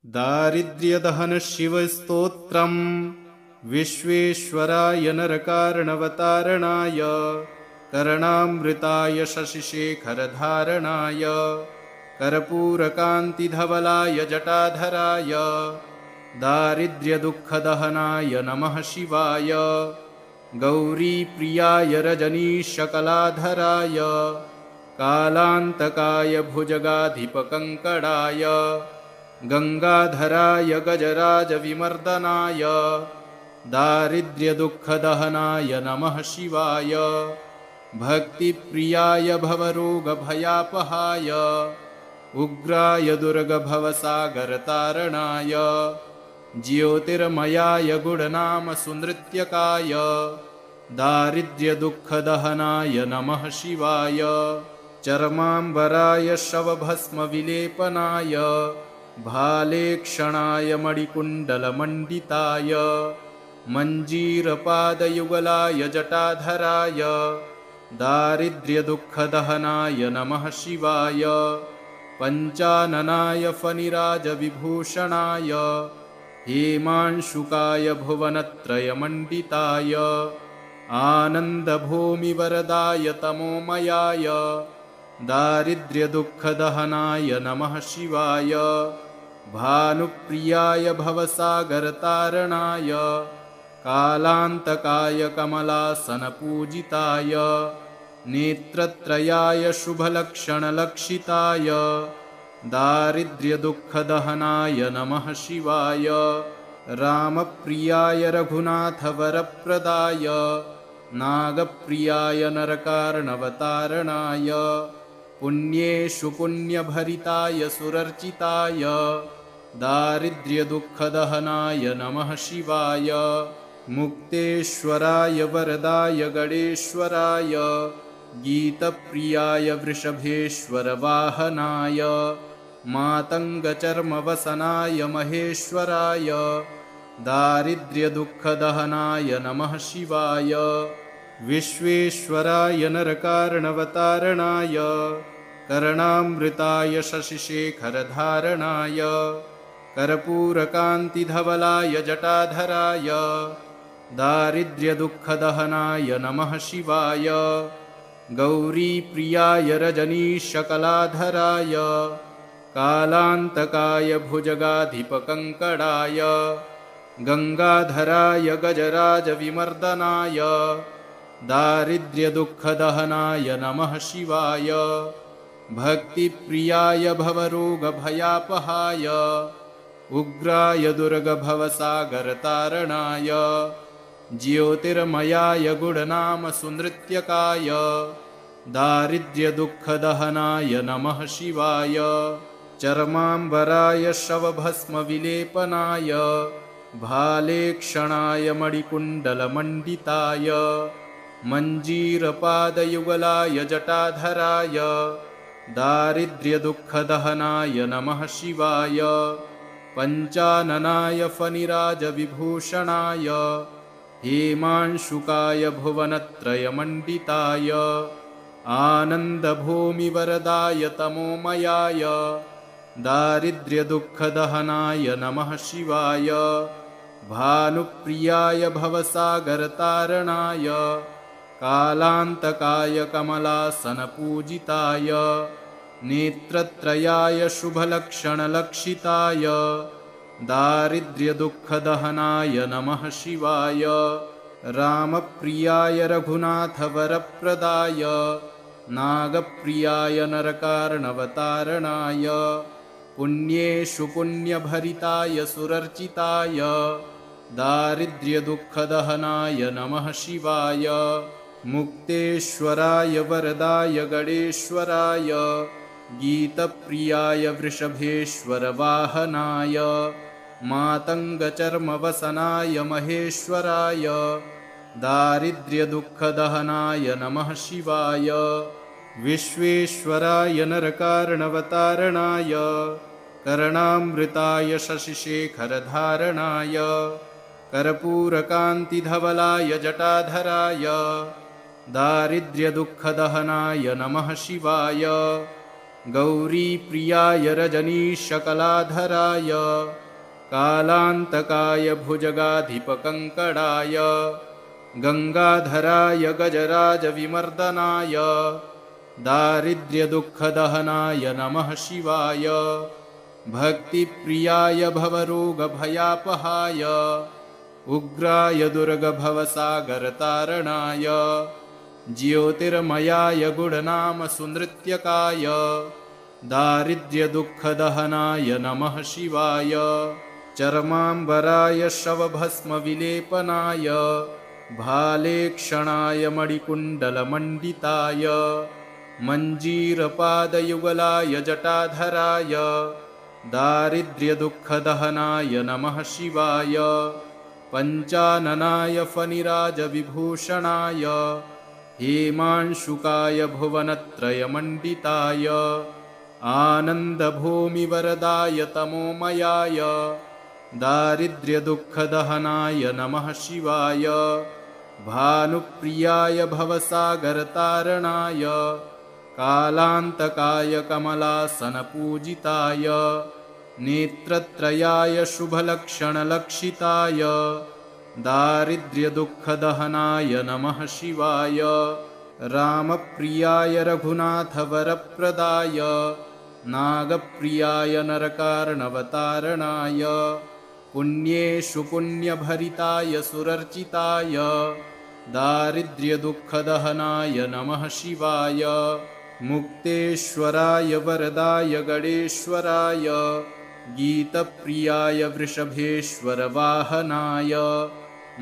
दारिद्र्यदहन शिवस्तोत्रम् विश्वेश्वराय नरकार्णवतारणाय कर्णामृताय शशिशेखरधारणाय कर्पूरकान्तिधवलाय जटाधराय दारिद्र्यदुःखदहनाय नमः शिवाय गौरीप्रियाय रजनीशकलाधराय कालान्तकाय भुजगाधिपकङ्कणाय गंगाधराय गजराजविमर्दनाय दारिद्र्यदुःखदहनाय नमः शिवाय भक्तिप्रियाय भवरोगभयापहाय उग्राय दुर्गभवसागरतारणाय ज्योतिर्मयाय गुणनामसुनृत्यकाय दारिद्र्यदुःखदहनाय नमः शिवाय चर्माम्बराय शवभस्मविलेपनाय भालेक्षणाय मणिकुण्डलमण्डिताय मञ्जीरपादयुगलाय जटाधराय दारिद्र्यदुःखदहनाय नमः शिवाय पञ्चाननाय फणिराजविभूषणाय हेमांशुकाय भुवनत्रयमण्डिताय आनन्दभूमिवरदाय तमोमयाय दारिद्र्यदुःखदहनाय नमः शिवाय भानुप्रियाय भवसागरतारणाय कालान्तकाय कमलासनपूजिताय नेत्रत्रयाय शुभलक्षणलक्षिताय दारिद्र्यदुःखदहनाय नमः शिवाय रामप्रियाय रघुनाथवरप्रदाय नागप्रियाय नरकार्णवतारणाय पुण्येषु पुण्यभरिताय सुरर्चिताय दारिद्र्यदुःखदहनाय नमः शिवाय मुक्तेश्वराय वरदाय गणेश्वराय गीतप्रियाय वृषभेश्वरवाहनाय मातङ्गचर्मवसनाय महेश्वराय दारिद्र्यदुःखदहनाय नमः शिवाय विश्वेश्वराय नरकार्णवतारणाय कर्णामृताय शशिशेखरधारणाय कर्पूरकान्तिधवलाय जटाधराय दारिद्र्यदुःखदहनाय नमः शिवाय गौरीप्रियाय रजनीशकलाधराय कालान्तकाय भुजगाधिपकङ्कणाय गंगाधराय गजराजविमर्दनाय दारिद्र्यदुःखदहनाय नमः शिवाय भक्तिप्रियाय भवरोगभयापहाय उग्राय दुर्गभवसागरतारणाय ज्योतिर्मयाय गुणनामसुनृत्यकाय दारिद्र्यदुःखदहनाय नमः शिवाय चर्माम्बराय शवभस्मविलेपनाय भालेक्षणाय मणिकुण्डलमण्डिताय मञ्जीरपादयुगलाय जटाधराय दारिद्र्यदुःखदहनाय नमः शिवाय पञ्चाननाय फणिराजविभूषणाय हेमांशुकाय भुवनत्रयमण्डिताय आनन्दभूमिवरदाय तमोमयाय दारिद्र्यदुःखदहनाय नमः शिवाय भानुप्रियाय भवसागरतारणाय कालान्तकाय कमलासनपूजिताय नेत्रत्रयाय शुभलक्षणलक्षिताय दारिद्र्यदुःखदहनाय नमः शिवाय रामप्रियाय रघुनाथवरप्रदाय नागप्रियाय नरकार्णवतारणाय पुण्येषु पुण्यभरिताय सुरर्चिताय दारिद्र्यदुःखदहनाय नमः शिवाय मुक्तेश्वराय वरदाय गणेश्वराय गीतप्रियाय वृषभेश्वरवाहनाय मातङ्गचर्मवसनाय महेश्वराय दारिद्र्यदुःखदहनाय नमः शिवाय विश्वेश्वराय नरकार्णवतारणाय कर्णामृताय शशिशेखरधारणाय कर्पूरकान्तिधवलाय जटाधराय दारिद्र्यदुःखदहनाय नमः शिवाय गौरीप्रियाय रजनीशकलाधराय कालान्तकाय भुजगाधिपकङ्कणाय गङ्गाधराय गजराजविमर्दनाय दारिद्र्यदुःखदहनाय नमः शिवाय भक्तिप्रियाय भवरोगभयापहाय उग्राय दुर्गभवसागरतारणाय ज्योतिर्मयाय गुणनामसुनृत्यकाय दारिद्र्यदुःखदहनाय नमः शिवाय चर्माम्बराय शवभस्मविलेपनाय भालेक्षणाय मणिकुण्डलमण्डिताय मञ्जीरपादयुगलाय जटाधराय दारिद्र्यदुःखदहनाय नमः शिवाय पञ्चाननाय फणिराजविभूषणाय हेमांशुकाय भुवनत्रयमण्डिताय आनन्दभूमिवरदाय तमोमयाय दारिद्र्यदुःखदहनाय नमः शिवाय भानुप्रियाय भवसागरतारणाय कालान्तकाय कमलासनपूजिताय नेत्रत्रयाय शुभलक्षणलक्षिताय दारिद्र्यदुःखदहनाय नमः शिवाय रामप्रियाय रघुनाथवरप्रदाय नागप्रियाय नरकार्णवतारणाय पुण्येषु पुण्यभरिताय सुरर्चिताय दारिद्र्यदुःखदहनाय नमः शिवाय मुक्तेश्वराय वरदाय गणेश्वराय गीतप्रियाय वृषभेश्वरवाहनाय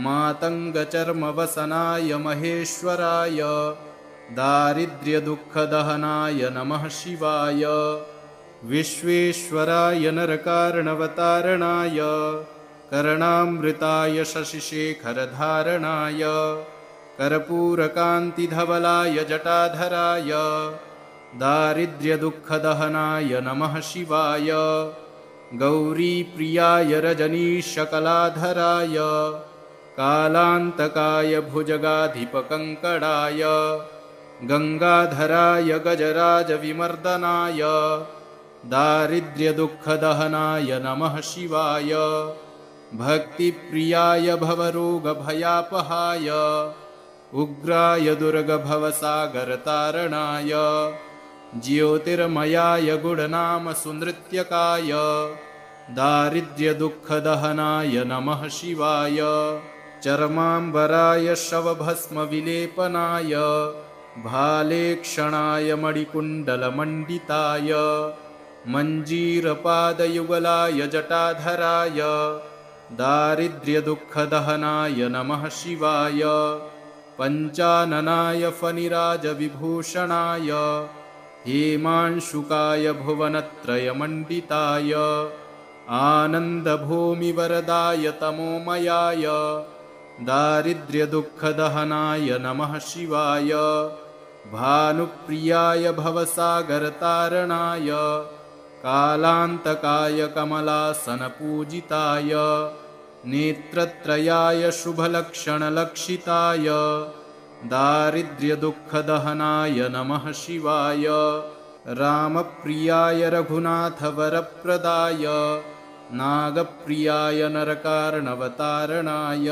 मातङ्गचर्मवसनाय महेश्वराय दारिद्र्यदुःखदहनाय नमः शिवाय विश्वेश्वराय नरकार्णवतारणाय कर्णामृताय शशिशेखरधारणाय कर्पूरकान्तिधवलाय जटाधराय दारिद्र्यदुःखदहनाय नमः शिवाय गौरीप्रियाय रजनीशकलाधराय कालान्तकाय भुजगाधिपकङ्कणाय गङ्गाधराय गजराजविमर्दनाय दारिद्र्यदुःखदहनाय नमः शिवाय भक्तिप्रियाय भवरोगभयापहाय उग्राय दुर्गभवसागरतारणाय ज्योतिर्मयाय गुणनामसुनृत्यकाय दारिद्र्यदुःखदहनाय नमः शिवाय चर्माम्बराय शवभस्मविलेपनाय भालेक्षणाय मणिकुण्डलमण्डिताय मञ्जीरपादयुगलाय जटाधराय दारिद्र्यदुःखदहनाय नमः शिवाय पञ्चाननाय फणिराजविभूषणाय हेमांशुकाय भुवनत्रयमण्डिताय आनन्दभूमिवरदाय तमोमयाय दारिद्र्यदुःखदहनाय नमः शिवाय भानुप्रियाय भवसागरतारणाय कालान्तकाय कमलासनपूजिताय नेत्रत्रयाय शुभलक्षणलक्षिताय दारिद्र्यदुःखदहनाय नमः शिवाय रामप्रियाय रघुनाथवरप्रदाय नागप्रियाय नरकार्णवतारणाय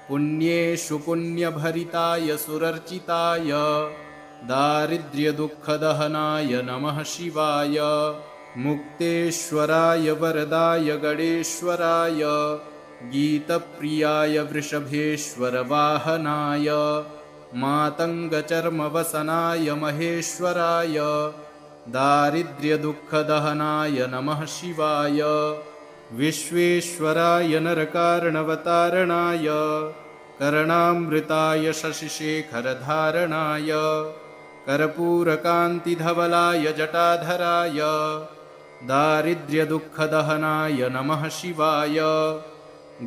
पुण्येषु पुण्यभरिताय सुरर्चिताय दारिद्र्यदुःखदहनाय नमः शिवाय मुक्तेश्वराय वरदाय गणेश्वराय गीतप्रियाय वृषभेश्वरवाहनाय मातङ्गचर्मवसनाय महेश्वराय दारिद्र्यदुःखदहनाय नमः शिवाय विश्वेश्वराय नरकार्णवतारणाय कर्णामृताय शशिशेखरधारणाय कर्पूरकान्तिधवलाय जटाधराय दारिद्र्यदुःखदहनाय नमः शिवाय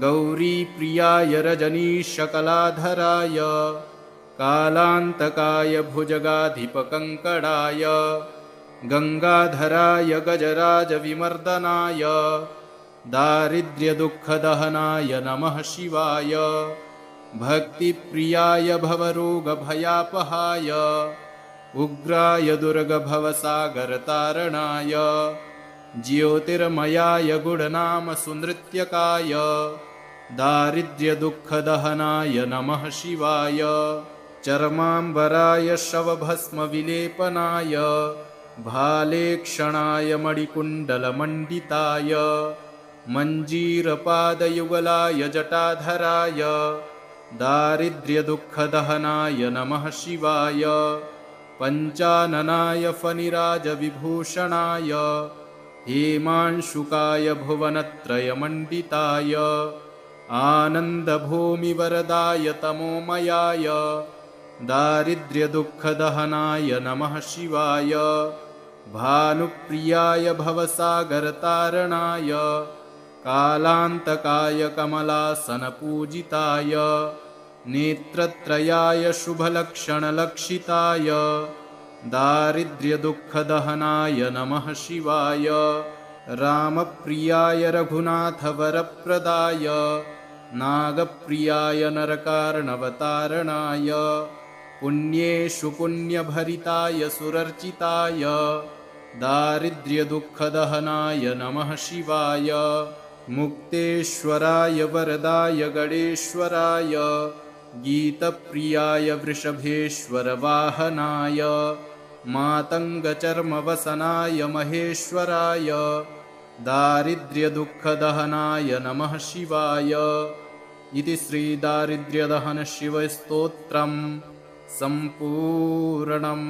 गौरीप्रियाय रजनीशकलाधराय कालान्तकाय भुजगाधिपकङ्कणाय गङ्गाधराय गजराजविमर्दनाय दारिद्र्यदुःखदहनाय नमः शिवाय भक्तिप्रियाय भवरोगभयापहाय उग्राय दुर्गभवसागरतारणाय ज्योतिर्मयाय गुणनाम सुनृत्यकाय दारिद्र्यदुःखदहनाय नमः शिवाय चर्माम्बराय शवभस्मविलेपनाय भालेक्षणाय मणिकुण्डलमण्डिताय मञ्जीरपादयुगलाय जटाधराय दारिद्र्यदुःखदहनाय नमः शिवाय पञ्चाननाय फणिराजविभूषणाय हेमांशुकाय भुवनत्रयमण्डिताय आनन्दभूमिवरदाय तमोमयाय दारिद्र्यदुःखदहनाय नमः शिवाय भानुप्रियाय भवसागरतारणाय कालान्तकाय कमलासनपूजिताय नेत्रत्रयाय शुभलक्षणलक्षिताय दारिद्र्यदुःखदहनाय नमः शिवाय रामप्रियाय रघुनाथवरप्रदाय नागप्रियाय नरकार्णवतारणाय पुण्येषु पुण्यभरिताय सुरर्चिताय दारिद्र्यदुःखदहनाय नमः शिवाय मुक्तेश्वराय वरदाय गणेश्वराय गीतप्रियाय वृषभेश्वरवाहनाय मातङ्गचर्मवसनाय महेश्वराय दारिद्र्यदुःखदहनाय नमः शिवाय इति श्रीदारिद्र्यदहनशिवस्तोत्रम् सम्पूर्णम्।